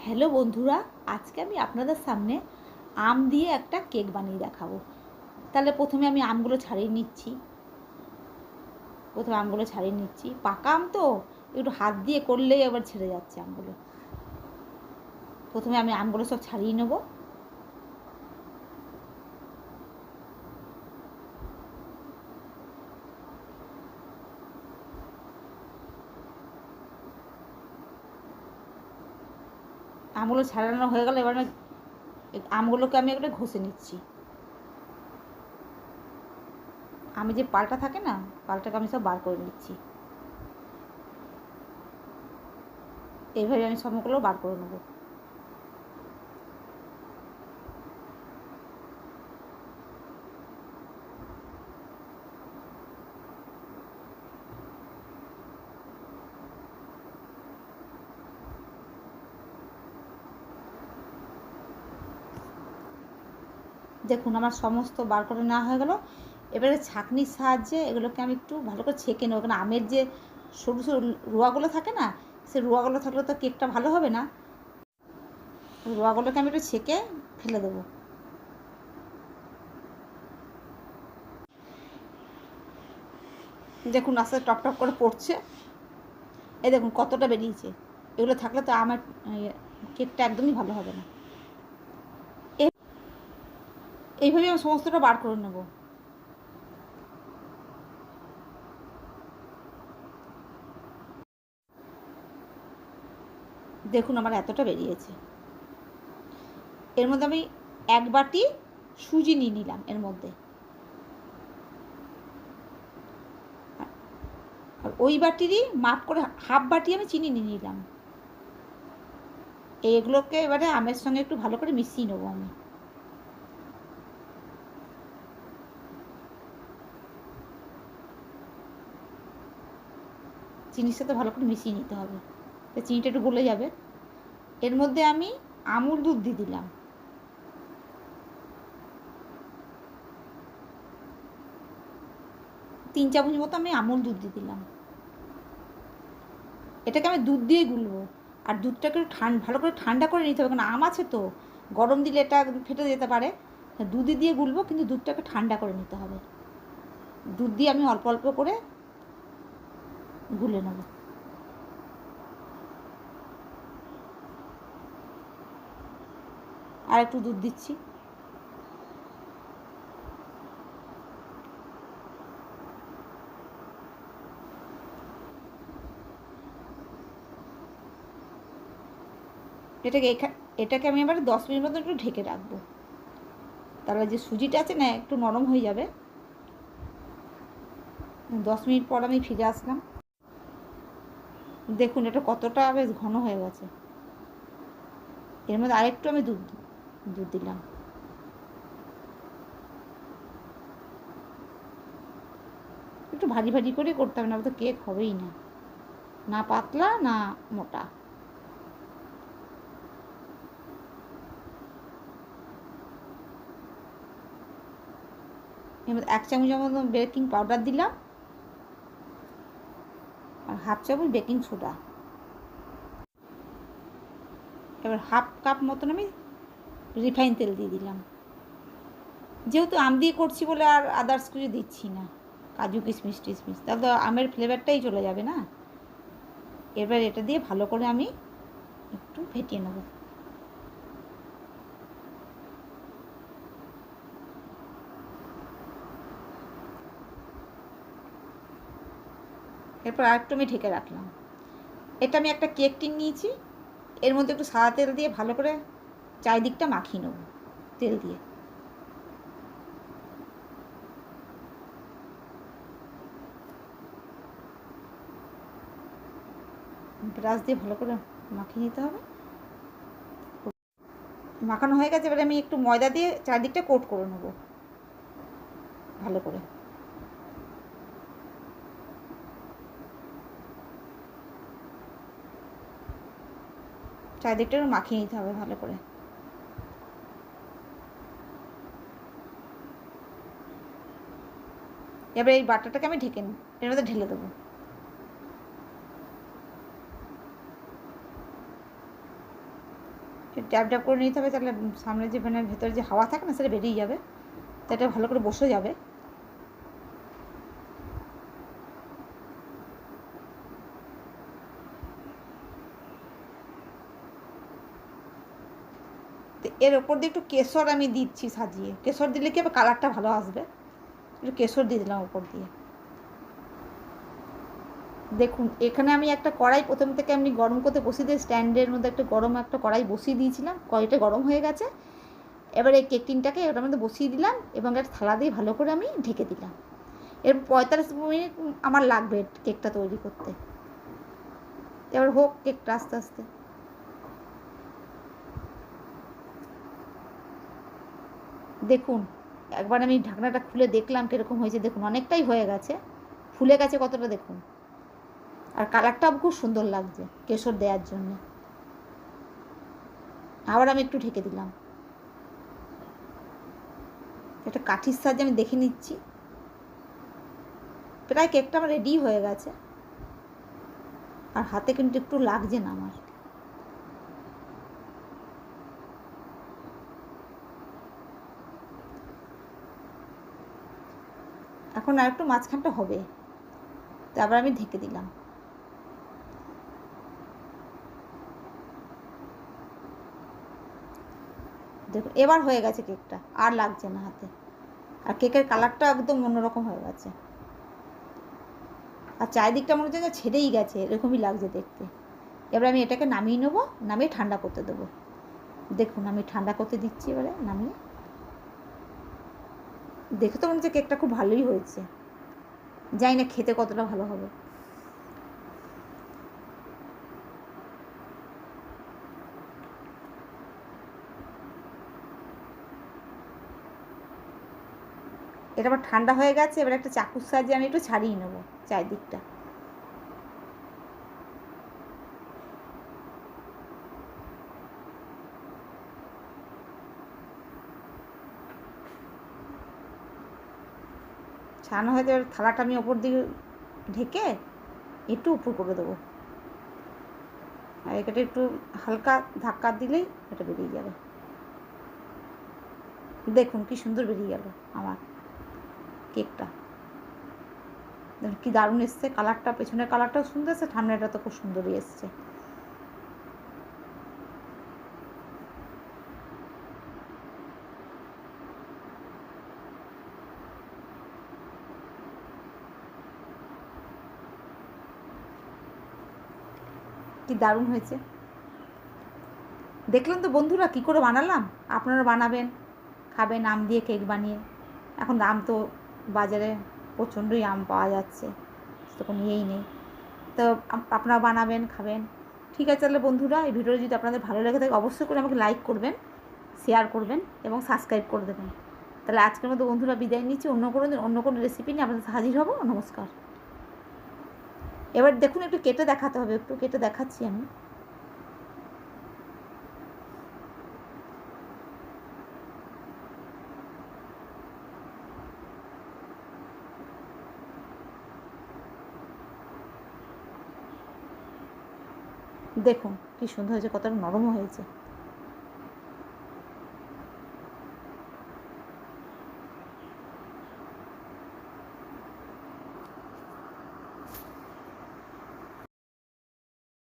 Hello বন্ধুরা, আজকে আমি আপনাদের সামনে আম দিয়ে একটা কেক বানিয়ে দেখাবো। তাহলে প্রথমে আমি আমগুলো ছাড়িয়ে নিচ্ছি। পাকা আম তো একটু হাত দিয়ে করলেই আবার ছেড়ে যাচ্ছে আমগুলো। প্রথমে আমি আমগুলো সব ছাড়িয়ে নেব। আমগুলো ছাড়ানো হয়ে গেলে এবার আমগুলোকে আমি একটু ঘষে নিচ্ছি। আমি যে পালটা থাকে না, পালটাকে আমি সব বার করে নিচ্ছি। এইভাবে আমি সবগুলো বার করে নেবো। দেখুন আমার সমস্ত বার করে নেওয়া হয়ে গেল। এবারে ছাঁকনির সাহায্যে এগুলোকে আমি একটু ভালো করে ছেঁকে নেবো, কারণ আমের যে সরু সরু রোয়াগুলো থাকে না, সেই রোয়াগুলো থাকলে তো কেকটা ভালো হবে না। রোয়াগুলোকে আমি একটু ছেঁকে ফেলে দেবো। দেখুন আস্তে টপ টপ করে পড়ছে। এই দেখুন কতটা বেরিয়েছে। এগুলো থাকলে তো আমার কেকটা একদমই ভালো হবে না। এইভাবে আমি সমস্তটা বার করে নেব। দেখুন আমার এতটা বেরিয়েছে। এর মধ্যে আমি 1 বাটি সুজি নিয়ে নিলাম। এর মধ্যে আর ওই বাটিরই মাপ করে হাফ বাটি আমি চিনি নিয়ে নিলাম। এগুলোকে এবারে আমের সঙ্গে একটু ভালো করে মিশিয়ে নেবো আমি। চিনির সাথে ভালো করে মিশিয়ে নিতে হবে, চিনিটা একটু গলে যাবে। এর মধ্যে আমি আমুল দুধ দিয়ে দিলাম। 3 চামচ মতো আমি আমুল দুধ দিয়ে দিলাম। এটাকে আমি দুধ দিয়ে গুলবো। আর দুধটাকে ভালো করে ঠান্ডা করে নিতে হবে, কারণ আম আছে তো, গরম দিলে এটা ফেটে যেতে পারে। দুধ দিয়ে গুলবো, কিন্তু দুধটাকে ঠান্ডা করে নিতে হবে। দুধ দিয়ে আমি অল্প অল্প করে গুলে নেব। আর একটু দুধ দিচ্ছি। এটাকে আমি এবার 10 মিনিট মতো একটু ঢেকে রাখবো। তাহলে যে সুজিটা আছে না, একটু নরম হয়ে যাবে। 10 মিনিট পর আমি ফিরে আসলাম। দেখুন এটা কতটা বেশ ঘন হয়ে গেছে। এর মধ্যে আরেকটু আমি দুধ দিলাম। একটু ভারী ভারী করে করতে হবে, না তো কেক হবেই না, না পাতলা না মোটা। এর মধ্যে 1 চামচের মতো বেকিং পাউডার দিলাম, আর হাফ চামচ বেকিং সোডা। এবার হাফ কাপ মতন আমি রিফাইন তেল দিয়ে দিলাম। যেহেতু আম দিয়ে করছি বলে আর আদার্স কিছু দিচ্ছি না, কাজু কিশমিশ টিশমিশ, তাহলে তো আমের ফ্লেভারটাই চলে যাবে না। এবার এটা দিয়ে ভালো করে আমি একটু ফেটিয়ে নেব। এরপর আরেকটু আমি ঢেকে রাখলাম। এটা আমি একটা কেক টিন নিয়েছি, এর মধ্যে একটু সাদা তেল দিয়ে ভালো করে চারিদিকটা মাখিয়ে নেব তেল দিয়ে। ব্রাশ দিয়ে ভালো করে মাখিয়ে নিতে হবে। মাখানো হয়ে গেছে, এবারে আমি একটু ময়দা দিয়ে চারদিকটা কোট করে নেব ভালো করে। চারদিকটা মাখিয়ে নিতে হবে ভালো করে। এবার এই বাটারটাকে আমি ঢেকে এর মধ্যে ঢেলে দেবো। ট্যাপ ট্যাপ করে নিতে হবে, তাহলে সামনে যে মানে ভেতরে যে হাওয়া থাকে না সেটা বেরিয়ে যাবে, তো এটা ভালো করে বসে যাবে। তো এর ওপর দিয়ে একটু কেশর আমি দিচ্ছি সাজিয়ে, কেশর দিলে কি হবে কালারটা ভালো আসবে, একটু কেশর দিয়ে দিলাম ওপর দিয়ে। দেখুন এখানে আমি একটা কড়াই প্রথম থেকে আমি গরম করতে বসিয়ে দিয়ে স্ট্যান্ডের মধ্যে একটা গরম একটা কড়াই বসিয়ে দিয়েছিলাম, কড়াইটা গরম হয়ে গেছে। এবার এই কেক টিনটাকে ওটার মধ্যে বসিয়ে দিলাম এবং একটা থালা দিয়ে ভালো করে আমি ঢেকে দিলাম। এর 45 মিনিট আমার লাগবে কেকটা তৈরি করতে। এবার হোক কেকটা আস্তে আস্তে। দেখুন একবার আমি ঢাকনাটা খুলে দেখলাম কীরকম হয়েছে, দেখুন অনেকটাই হয়ে গেছে, ফুলে গেছে কতটা দেখুন, আর কালারটাও খুব সুন্দর লাগছে কেশর দেওয়ার জন্য। আবার আমি একটু ঢেকে দিলাম। একটা কাঠির সাহায্যে আমি দেখে নিচ্ছি, প্রায় কেকটা আমার রেডি হয়ে গেছে, আর হাতে কিন্তু একটু লাগছে না আমার। এখন আর একটু মাঝখানটা হবে, তারপর আমি ঢেকে দিলাম। দেখুন এবার হয়ে গেছে কেকটা, আর লাগছে না হাতে, আর কেকের কালারটা একদম অন্যরকম হয়ে গেছে, আর চারিদিকটা মনে হচ্ছে ছেড়েই গেছে, এরকমই লাগছে দেখতে। এবার আমি এটাকে নামিয়ে নেবো, নামিয়ে ঠান্ডা করতে দেবো। দেখুন আমি ঠান্ডা করতে দিচ্ছি এবারে নামিয়ে। দেখে তো মনে হচ্ছে কেকটা খুব ভালোই হয়েছে, জানি না খেতে কতটা ভালো হবে। এটা আবার ঠান্ডা হয়ে গেছে, এবার একটা চাকুর সাহায্যে আমি একটু ছাড়িয়ে নেবো চারিদিকটা। ছাড়ানো হয়ে যাবে, থালাটা আমি ওপর দিকে ঢেকে একটু উপর করে দেবো, আর এটা একটু হালকা ধাক্কা দিলেই এটা বেরিয়ে যাবে। দেখুন কি সুন্দর বেরিয়ে গেল আমার কেকটা, দেখুন কি দারুণ এসছে কালারটা, পেছনের কালারটাও সুন্দর এসছে, সামনেটা তো খুব সুন্দরই এসছে। কি দারুণ হয়েছে, দেখলেন তো বন্ধুরা কী করে বানালাম, আপনারা বানাবেন, খাবেন আম দিয়ে কেক বানিয়ে। এখন আম তো বাজারে প্রচণ্ডই আম পাওয়া যাচ্ছে, তো কোনো ইয়েই নেই, তো আপনারা বানাবেন খাবেন। ঠিক আছে তাহলে বন্ধুরা, এই ভিডিওটা যদি আপনাদের ভালো লেগে থাকে অবশ্যই করে আমাকে লাইক করবেন, শেয়ার করবেন এবং সাবস্ক্রাইব করে দেবেন। তাহলে আজকের মতো বন্ধুরা বিদায় নিচ্ছি, অন্য কোনো রেসিপি নিয়ে আপনাদের হাজির হব। নমস্কার। এবার দেখুন একটু কেটে দেখাতে হবে, একটু কেটে দেখাচ্ছি আমি। দেখুন কি সুন্দর হয়েছে, কতটা নরমও হয়েছে।